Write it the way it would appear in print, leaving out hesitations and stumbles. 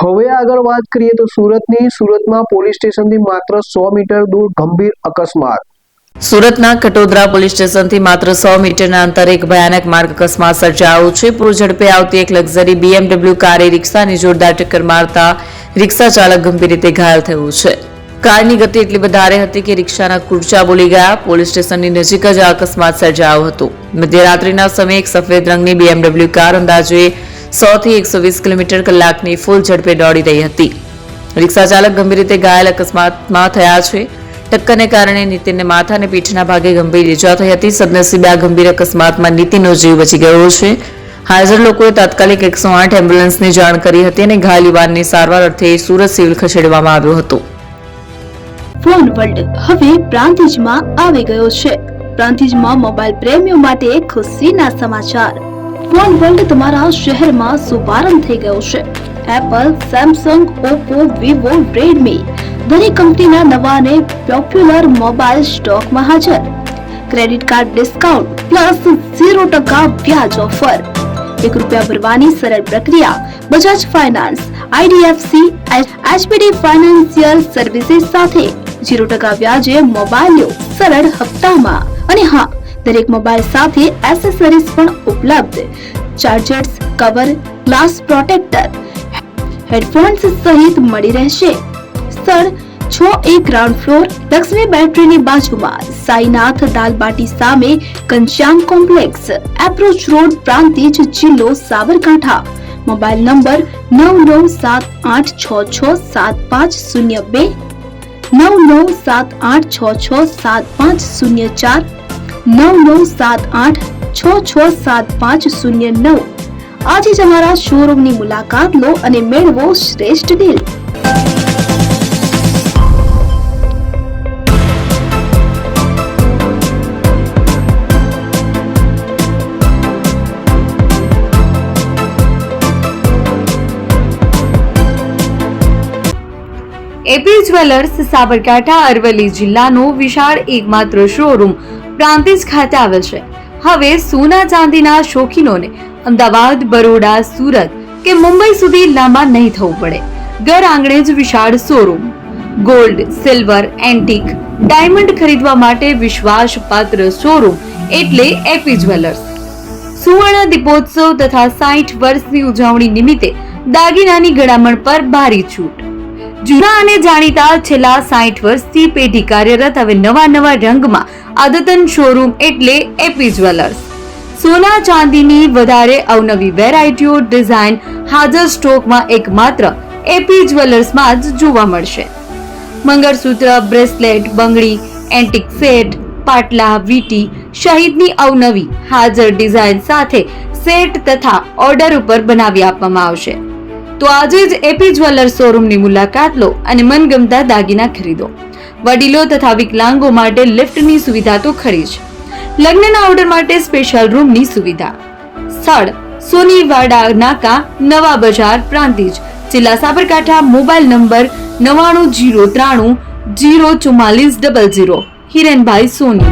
હવે આગળ વાત કરીએ તો સુરતમાં પોલીસ સ્ટેશનથી માત્ર 100 મીટર દૂર ગંભીર અકસ્માત। સુરતના કટોદરા પોલીસ સ્ટેશનથી માત્ર 100 મીટરના અંતરે એક ભયાનક માર્ગ અકસ્માત સર્જાયો છે। પૂર ઝડપે આવતી એક લક્ઝરી BMW કારે રિક્ષાની જોરદાર ટક્કર મારતા રિક્ષા ચાલક ગંભીર રીતે ઘાયલ થયો છે। કારની ગતિ એટલી વધારે હતી કે રિક્ષાના કુર્ચા બોલી ગયા। પોલીસ સ્ટેશનની નજીક જ આ અકસ્માત સર્જાયો હતો। મધ્યરાત્રિના સમયે એક સફેદ રંગની BMW કાર અંદાજે 100 થી 120 કિલોમીટર કલાકની ફૂલ ઝડપે દોડી રહી હતી। રિક્ષા ચાલક ગંભીર રીતે ઘાયલ અકસ્માતમાં થયા છે। ટક્કરને કારણે નીતિનને માથા અને પીઠના ભાગે ગંભીર ઈજા થઈ હતી। સદનસીબે આ ગંભીર અકસ્માતમાં નીતિનનો જીવ બચી ગયો છે। હાજર લોકોએ તાત્કાલિક 108 એમ્બ્યુલન્સની જાણ કરી હતી અને ઘાયલ યુવાનને સારવાર અર્થે સુરત સિવિલ ખસેડવામાં આવ્યો હતો। ફોન વર્લ્ડ હવે પ્રાંતિજમાં આવી ગયો છે। પ્રાંતિજમાં મોબાઈલ પ્રેમીઓ માટે ખુશીના સમાચાર। ફોન વર્લ્ડ તમારા શહેરમાં શુભારંભ થઈ ગયો છે। Apple, Samsung, Oppo, Vivo, Redmi દરેક કંપનીના નવા અને પોપ્યુલર મોબાઈલ સ્ટોકમાં હાજર। ક્રેડિટ કાર્ડ ડિસ્કાઉન્ટ પ્લસ 0% વ્યાજ ઓફર। ₹1 ભરવાની સરળ પ્રક્રિયા। Bajaj finance, IDFC, HPD financial services સાથે 0% વ્યાજે મોબાઈલ લો સરળ હપ્તામાં। અને હા, દરેક મોબાઈલ સાથે એસેસરીઝ પણ ઉપલબ્ધ। Chargers, cover, glass protractor, headphones સહિત મળી રહેશે। સ્થળ 6A ગ્રાઉન્ડ ફ્લોર, લક્ષ્મી બેટરીની બાજુમાં, સાઈનાથ દાલબાટી સામે, Ghanshyam complex, approach road, Prantij, જિલ્લો સાબરકાંઠા। Mobile number 9978667502, 9978667504, 9978667509। આજે જ અમારા શોરૂમની મુલાકાત લો અને મેળવો શ્રેષ્ઠ deal. AP jewellers Sabarkantha Aravalli જિલ્લાનો વિશાળ એકમાત્ર શોરૂમ પ્રાંતિજ ખાતે આવેલ છે। હવે સોના ચાંદીના શોખીનોને અમદાવાદ, બરોડા, સુરત કે મુંબઈ સુધી લાંબા નહીં થવું પડે। ઘર આંગણે જ વિશાળ showroom. Gold, silver, antique, diamond ખરીદવા માટે વિશ્વાસપાત્ર શોરૂમ એટલે એપી જ્વેલર્સ। સુવર્ણ દીપોત્સવ તથા 60 વર્ષની ઉજવણી નિમિત્તે દાગીનાની ગળામણ પર ભારી છૂટ। જૂના અને જાણીતા છેલ્લા 60 વર્ષથી પેઢી કાર્યરત હવે નવા રંગમાં અદ્યતન શોરૂમ એટલે એપી જ્વેલર્સ। સોના ચાંદીની વધારે અવનવી વેરાયટીઓ, ડિઝાઇન હાજર સ્ટોકમાં એકમાત્ર એપી જ્વેલર્સમાં જ જોવા મળશે। મંગળસૂત્ર, બ્રેસલેટ, બંગડી, એન્ટિક સેટ, પાટલા, વીટી સહિતની અવનવી હાજર ડિઝાઇન સાથે સેટ તથા ઓર્ડર ઉપર બનાવી આપવામાં આવશે। તો આજે જ એપી જ્વેલર્સ શોરૂમની મુલાકાત લો અને મનગમતા દાગીના ખરીદો। વડીલો તથા વિકલાંગો માટે લિફ્ટની સુવિધા તો ખરી જ, લગ્નના ઓર્ડર માટે સ્પેશિયલ રૂમની સુવિધા। સ્થળ સોનીવાડા નાકા, નવા બજાર, પ્રાંતિજ, જિલ્લા સાબરકાંઠા। Mobile number 9903004400। હિરેનભાઈ સોની।